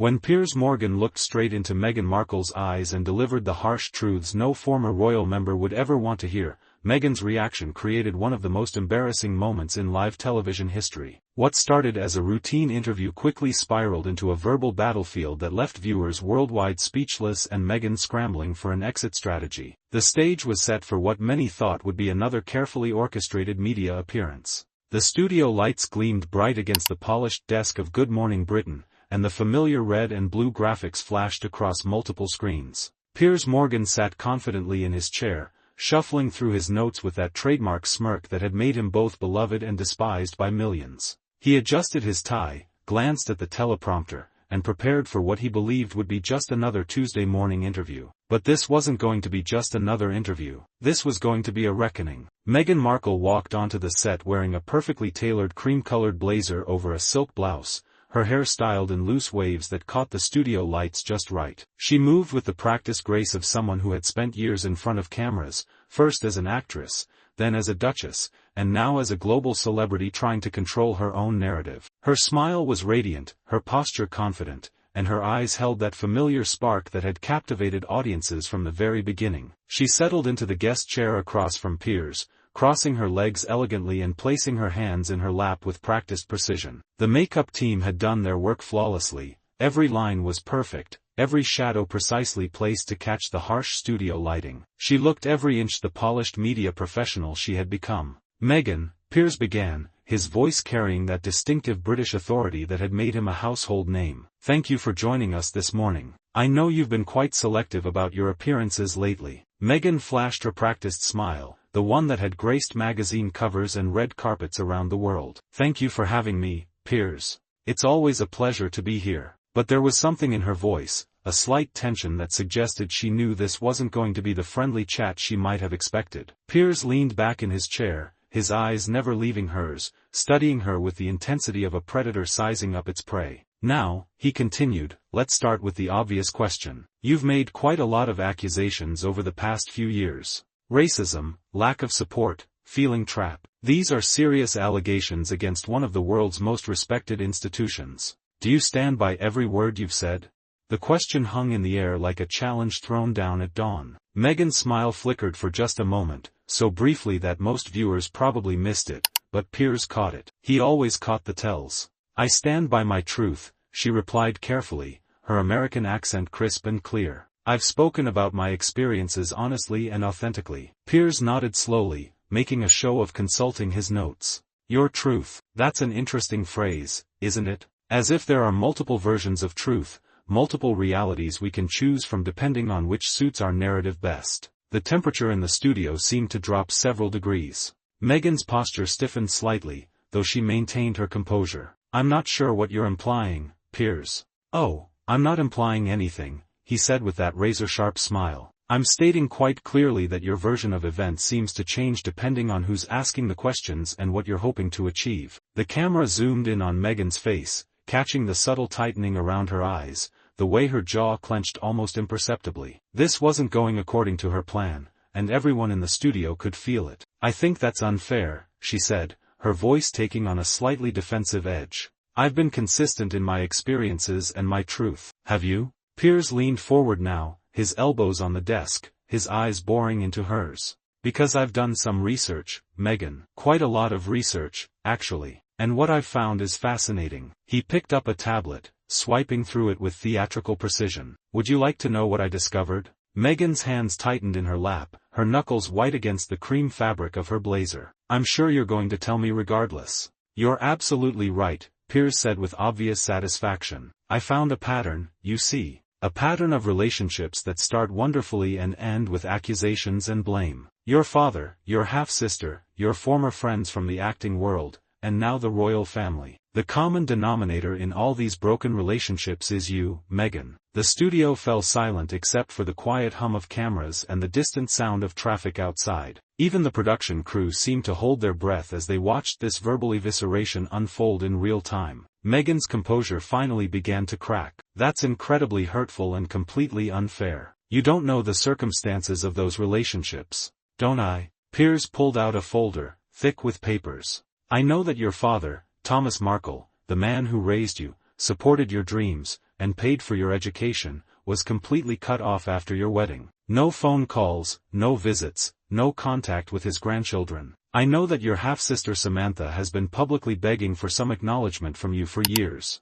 When Piers Morgan looked straight into Meghan Markle's eyes and delivered the harsh truths no former royal member would ever want to hear, Meghan's reaction created one of the most embarrassing moments in live television history. What started as a routine interview quickly spiraled into a verbal battlefield that left viewers worldwide speechless and Meghan scrambling for an exit strategy. The stage was set for what many thought would be another carefully orchestrated media appearance. The studio lights gleamed bright against the polished desk of Good Morning Britain, and the familiar red and blue graphics flashed across multiple screens. Piers Morgan sat confidently in his chair, shuffling through his notes with that trademark smirk that had made him both beloved and despised by millions. He adjusted his tie, glanced at the teleprompter, and prepared for what he believed would be just another Tuesday morning interview. But this wasn't going to be just another interview. This was going to be a reckoning. Meghan Markle walked onto the set wearing a perfectly tailored cream-colored blazer over a silk blouse, her hair styled in loose waves that caught the studio lights just right. She moved with the practiced grace of someone who had spent years in front of cameras, first as an actress, then as a duchess, and now as a global celebrity trying to control her own narrative. Her smile was radiant, her posture confident, and her eyes held that familiar spark that had captivated audiences from the very beginning. She settled into the guest chair across from Piers, crossing her legs elegantly and placing her hands in her lap with practiced precision. The makeup team had done their work flawlessly, every line was perfect, every shadow precisely placed to catch the harsh studio lighting. She looked every inch the polished media professional she had become. "Meghan," Piers began, his voice carrying that distinctive British authority that had made him a household name. "Thank you for joining us this morning. I know you've been quite selective about your appearances lately." Meghan flashed her practiced smile, the one that had graced magazine covers and red carpets around the world. "Thank you for having me, Piers. It's always a pleasure to be here." But there was something in her voice, a slight tension that suggested she knew this wasn't going to be the friendly chat she might have expected. Piers leaned back in his chair, his eyes never leaving hers, studying her with the intensity of a predator sizing up its prey. "Now," he continued, "let's start with the obvious question. You've made quite a lot of accusations over the past few years. Racism, lack of support, feeling trapped. These are serious allegations against one of the world's most respected institutions. Do you stand by every word you've said?" The question hung in the air like a challenge thrown down at dawn. Meghan's smile flickered for just a moment, so briefly that most viewers probably missed it, but Piers caught it. He always caught the tells. "I stand by my truth," she replied carefully, her American accent crisp and clear. "I've spoken about my experiences honestly and authentically." Piers nodded slowly, making a show of consulting his notes. "Your truth. That's an interesting phrase, isn't it? As if there are multiple versions of truth, multiple realities we can choose from depending on which suits our narrative best." The temperature in the studio seemed to drop several degrees. Meghan's posture stiffened slightly, though she maintained her composure. "I'm not sure what you're implying, Piers." "Oh, I'm not implying anything," he said with that razor-sharp smile. "I'm stating quite clearly that your version of events seems to change depending on who's asking the questions and what you're hoping to achieve." The camera zoomed in on Meghan's face, catching the subtle tightening around her eyes, the way her jaw clenched almost imperceptibly. This wasn't going according to her plan, and everyone in the studio could feel it. "I think that's unfair," she said, her voice taking on a slightly defensive edge. "I've been consistent in my experiences and my truth. Have you?" Piers leaned forward now, his elbows on the desk, his eyes boring into hers. "Because I've done some research, Meghan. Quite a lot of research, actually. And what I've found is fascinating." He picked up a tablet, swiping through it with theatrical precision. "Would you like to know what I discovered?" Meghan's hands tightened in her lap, her knuckles white against the cream fabric of her blazer. "I'm sure you're going to tell me regardless." "You're absolutely right," Piers said with obvious satisfaction. "I found a pattern, you see. A pattern of relationships that start wonderfully and end with accusations and blame. Your father, your half-sister, your former friends from the acting world, and now the royal family. The common denominator in all these broken relationships is you, Meghan." The studio fell silent except for the quiet hum of cameras and the distant sound of traffic outside. Even the production crew seemed to hold their breath as they watched this verbal evisceration unfold in real time. Meghan's composure finally began to crack. "That's incredibly hurtful and completely unfair. You don't know the circumstances of those relationships, don't I?" Piers pulled out a folder, thick with papers. "I know that your father, Thomas Markle, the man who raised you, supported your dreams, and paid for your education, was completely cut off after your wedding. No phone calls, no visits, no contact with his grandchildren. I know that your half-sister Samantha has been publicly begging for some acknowledgement from you for years.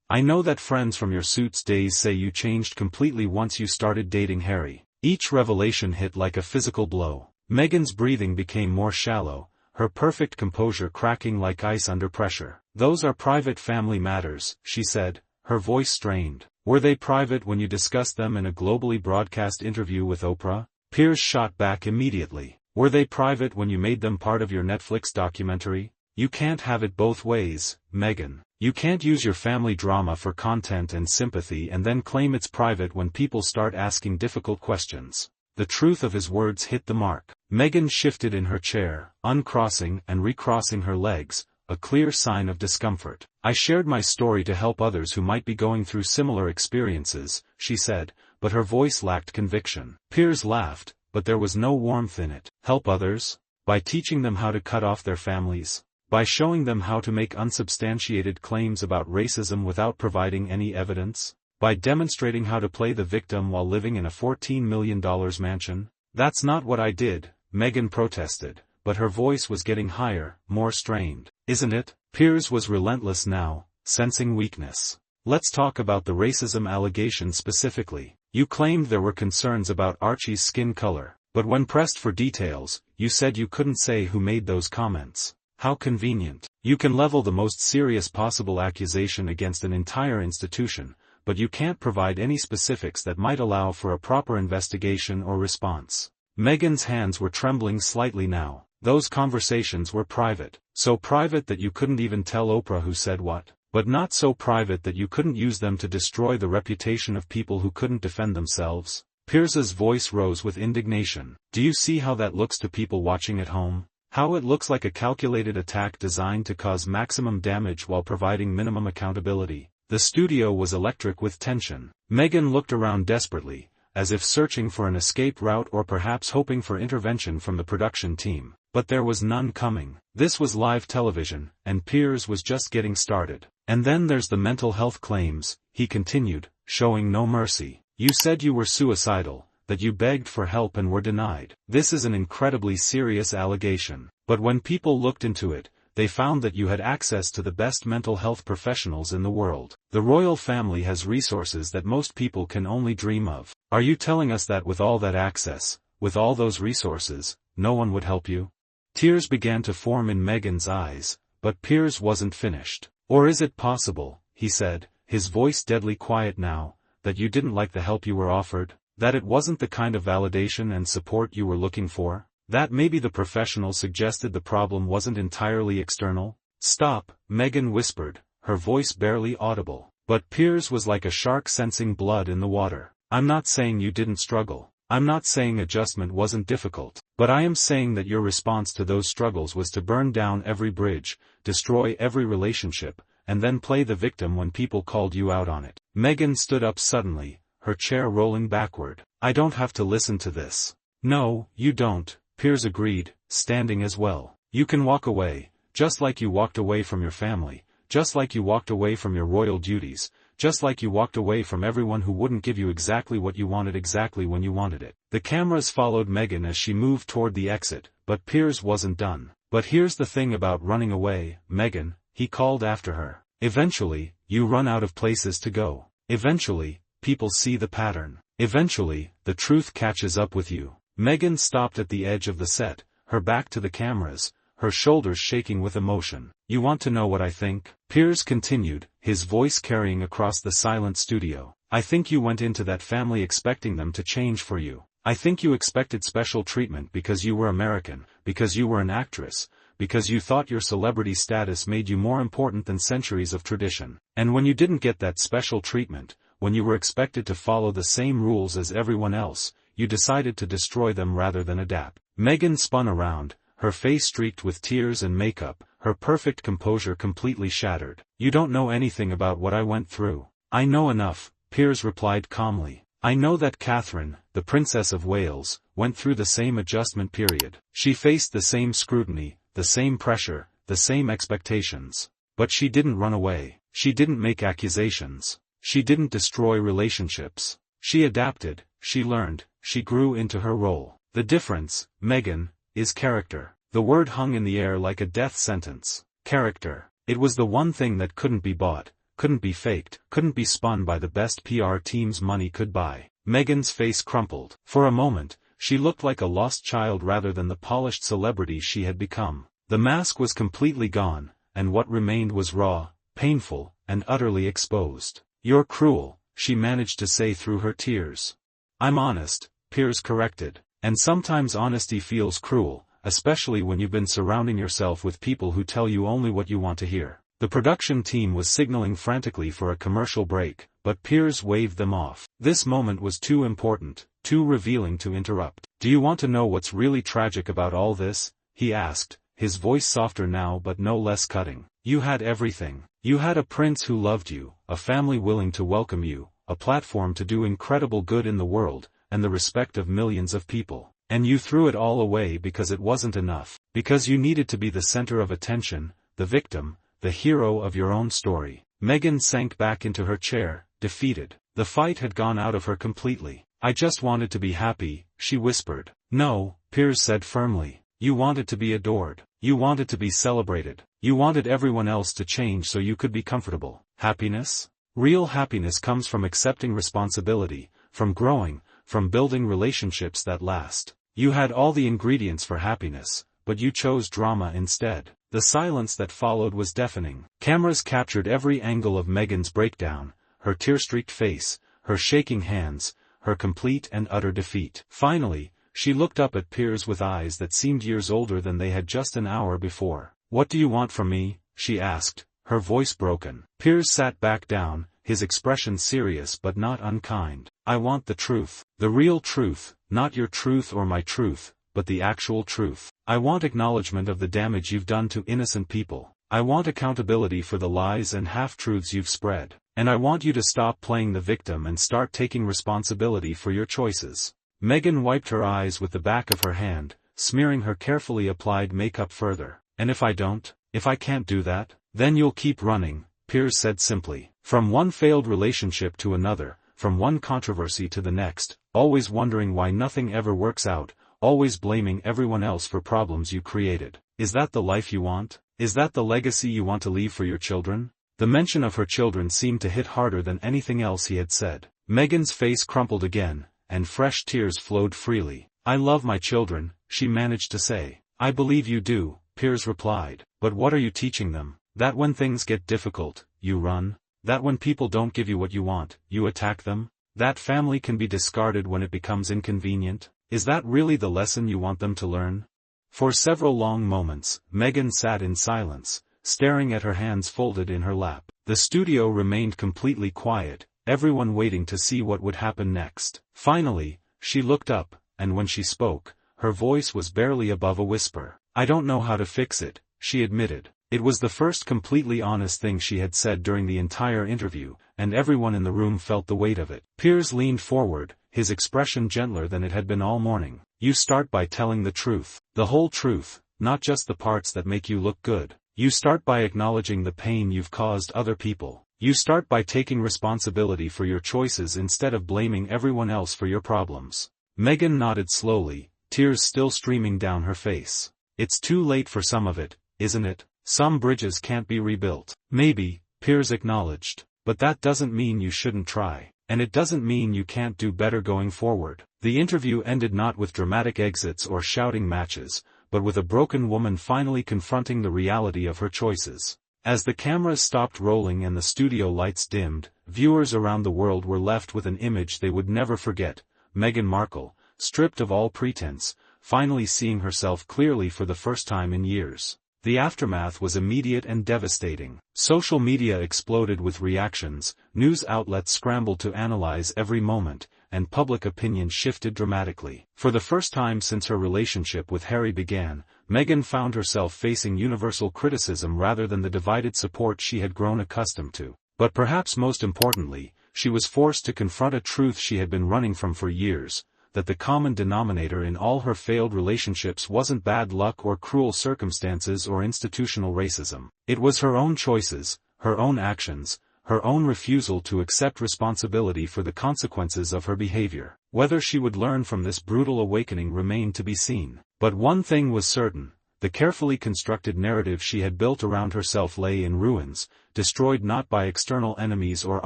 I know that friends from your Suits days say you changed completely once you started dating Harry. Each revelation hit like a physical blow. Meghan's breathing became more shallow, her perfect composure cracking like ice under pressure. Those are private family matters, she said, her voice strained. Were they private when you discussed them in a globally broadcast interview with Oprah? Piers shot back immediately. Were they private when you made them part of your Netflix documentary? You can't have it both ways, Meghan. You can't use your family drama for content and sympathy and then claim it's private when people start asking difficult questions. The truth of his words hit the mark. Meghan shifted in her chair, uncrossing and recrossing her legs, a clear sign of discomfort. I shared my story to help others who might be going through similar experiences, she said, but her voice lacked conviction. Piers laughed, but there was no warmth in it. Help others? By teaching them how to cut off their families? By showing them how to make unsubstantiated claims about racism without providing any evidence? By demonstrating how to play the victim while living in a $14 million mansion? That's not what I did, Meghan protested, but her voice was getting higher, more strained. Isn't it? Piers was relentless now, sensing weakness. Let's talk about the racism allegations specifically. You claimed there were concerns about Archie's skin color, but when pressed for details, you said you couldn't say who made those comments. How convenient. You can level the most serious possible accusation against an entire institution, but you can't provide any specifics that might allow for a proper investigation or response. Meghan's hands were trembling slightly now. Those conversations were private. So private that you couldn't even tell Oprah who said what, but not so private that you couldn't use them to destroy the reputation of people who couldn't defend themselves. Piers's voice rose with indignation. Do you see how that looks to people watching at home? How it looks like a calculated attack designed to cause maximum damage while providing minimum accountability. The studio was electric with tension. Meghan looked around desperately, as if searching for an escape route or perhaps hoping for intervention from the production team. But there was none coming. This was live television, and Piers was just getting started. And then there's the mental health claims, he continued, showing no mercy. You said you were suicidal, that you begged for help and were denied. This is an incredibly serious allegation. But when people looked into it, they found that you had access to the best mental health professionals in the world. The royal family has resources that most people can only dream of. Are you telling us that with all that access, with all those resources, no one would help you? Tears began to form in Meghan's eyes, but Piers wasn't finished. Or is it possible, he said, his voice deadly quiet now, that you didn't like the help you were offered? That it wasn't the kind of validation and support you were looking for? That maybe the professionals suggested the problem wasn't entirely external? Stop, Meghan whispered, her voice barely audible. But Piers was like a shark sensing blood in the water. I'm not saying you didn't struggle. I'm not saying adjustment wasn't difficult. But I am saying that your response to those struggles was to burn down every bridge, destroy every relationship, and then play the victim when people called you out on it. Meghan stood up suddenly, her chair rolling backward. I don't have to listen to this. No, you don't, Piers agreed, standing as well. You can walk away, just like you walked away from your family, just like you walked away from your royal duties, just like you walked away from everyone who wouldn't give you exactly what you wanted exactly when you wanted it. The cameras followed Meghan as she moved toward the exit, but Piers wasn't done. But here's the thing about running away, Meghan, he called after her. Eventually, you run out of places to go. Eventually, people see the pattern. Eventually, the truth catches up with you. Meghan stopped at the edge of the set, her back to the cameras, her shoulders shaking with emotion. You want to know what I think? Piers continued, his voice carrying across the silent studio. I think you went into that family expecting them to change for you. I think you expected special treatment because you were American, because you were an actress, because you thought your celebrity status made you more important than centuries of tradition. And when you didn't get that special treatment, when you were expected to follow the same rules as everyone else, you decided to destroy them rather than adapt. Meghan spun around, her face streaked with tears and makeup, her perfect composure completely shattered. You don't know anything about what I went through. I know enough, Piers replied calmly. I know that Catherine, the Princess of Wales, went through the same adjustment period. She faced the same scrutiny, the same pressure, the same expectations. But she didn't run away. She didn't make accusations. She didn't destroy relationships. She adapted, she learned, she grew into her role. The difference, Meghan, is character. The word hung in the air like a death sentence. Character. It was the one thing that couldn't be bought, couldn't be faked, couldn't be spun by the best PR teams money could buy. Meghan's face crumpled. For a moment, she looked like a lost child rather than the polished celebrity she had become. The mask was completely gone, and what remained was raw, painful, and utterly exposed. "You're cruel," she managed to say through her tears. "I'm honest," Piers corrected. "And sometimes honesty feels cruel, especially when you've been surrounding yourself with people who tell you only what you want to hear." The production team was signaling frantically for a commercial break, but Piers waved them off. This moment was too important, too revealing to interrupt. "Do you want to know what's really tragic about all this?" he asked, his voice softer now but no less cutting. "You had everything. You had a prince who loved you, a family willing to welcome you, a platform to do incredible good in the world, and the respect of millions of people. And you threw it all away because it wasn't enough, because you needed to be the center of attention, the victim, the hero of your own story." Meghan sank back into her chair, defeated. The fight had gone out of her completely. "I just wanted to be happy," she whispered. "No," Piers said firmly. "You wanted to be adored. You wanted to be celebrated. You wanted everyone else to change so you could be comfortable." Happiness? Real happiness comes from accepting responsibility, from growing, from building relationships that last. You had all the ingredients for happiness, but you chose drama instead. The silence that followed was deafening. Cameras captured every angle of Meghan's breakdown, her tear-streaked face, her shaking hands, her complete and utter defeat. Finally, she looked up at Piers with eyes that seemed years older than they had just an hour before. "What do you want from me?" she asked, her voice broken. Piers sat back down, his expression serious but not unkind. "I want the truth. The real truth, not your truth or my truth, but the actual truth. I want acknowledgement of the damage you've done to innocent people. I want accountability for the lies and half-truths you've spread. And I want you to stop playing the victim and start taking responsibility for your choices." Meghan wiped her eyes with the back of her hand, smearing her carefully applied makeup further. "And if I don't? If I can't do that? Then you'll keep running," Piers said simply. "From one failed relationship to another, from one controversy to the next, always wondering why nothing ever works out, always blaming everyone else for problems you created. Is that the life you want? Is that the legacy you want to leave for your children?" The mention of her children seemed to hit harder than anything else he had said. Meghan's face crumpled again, and fresh tears flowed freely. "I love my children," she managed to say. "I believe you do," Piers replied. "But what are you teaching them? That when things get difficult, you run? That when people don't give you what you want, you attack them? That family can be discarded when it becomes inconvenient? Is that really the lesson you want them to learn?" For several long moments, Meghan sat in silence, staring at her hands folded in her lap. The studio remained completely quiet, everyone waiting to see what would happen next. Finally, she looked up, and when she spoke, her voice was barely above a whisper. "I don't know how to fix it," she admitted. It was the first completely honest thing she had said during the entire interview, and everyone in the room felt the weight of it. Piers leaned forward, his expression gentler than it had been all morning. "You start by telling the truth. The whole truth, not just the parts that make you look good. You start by acknowledging the pain you've caused other people. You start by taking responsibility for your choices instead of blaming everyone else for your problems." Meghan nodded slowly, tears still streaming down her face. "It's too late for some of it, isn't it? Some bridges can't be rebuilt." "Maybe," Piers acknowledged. "But that doesn't mean you shouldn't try. And it doesn't mean you can't do better going forward." The interview ended not with dramatic exits or shouting matches, but with a broken woman finally confronting the reality of her choices. As the cameras stopped rolling and the studio lights dimmed, viewers around the world were left with an image they would never forget: Meghan Markle, stripped of all pretense, finally seeing herself clearly for the first time in years. The aftermath was immediate and devastating. Social media exploded with reactions, news outlets scrambled to analyze every moment, and public opinion shifted dramatically. For the first time since her relationship with Harry began, Meghan found herself facing universal criticism rather than the divided support she had grown accustomed to. But perhaps most importantly, she was forced to confront a truth she had been running from for years: that the common denominator in all her failed relationships wasn't bad luck or cruel circumstances or institutional racism. It was her own choices, her own actions, her own refusal to accept responsibility for the consequences of her behavior. Whether she would learn from this brutal awakening remained to be seen. But one thing was certain: the carefully constructed narrative she had built around herself lay in ruins, destroyed not by external enemies or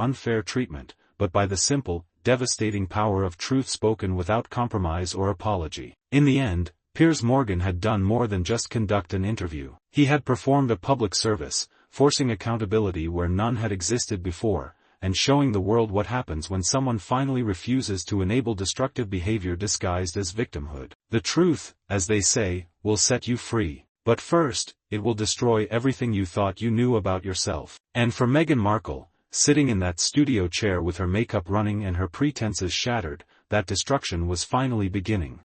unfair treatment, but by the simple, devastating power of truth spoken without compromise or apology. In the end, Piers Morgan had done more than just conduct an interview. He had performed a public service, forcing accountability where none had existed before, and showing the world what happens when someone finally refuses to enable destructive behavior disguised as victimhood. The truth, as they say, will set you free. But first, it will destroy everything you thought you knew about yourself. And for Meghan Markle, sitting in that studio chair with her makeup running and her pretenses shattered, that destruction was finally beginning.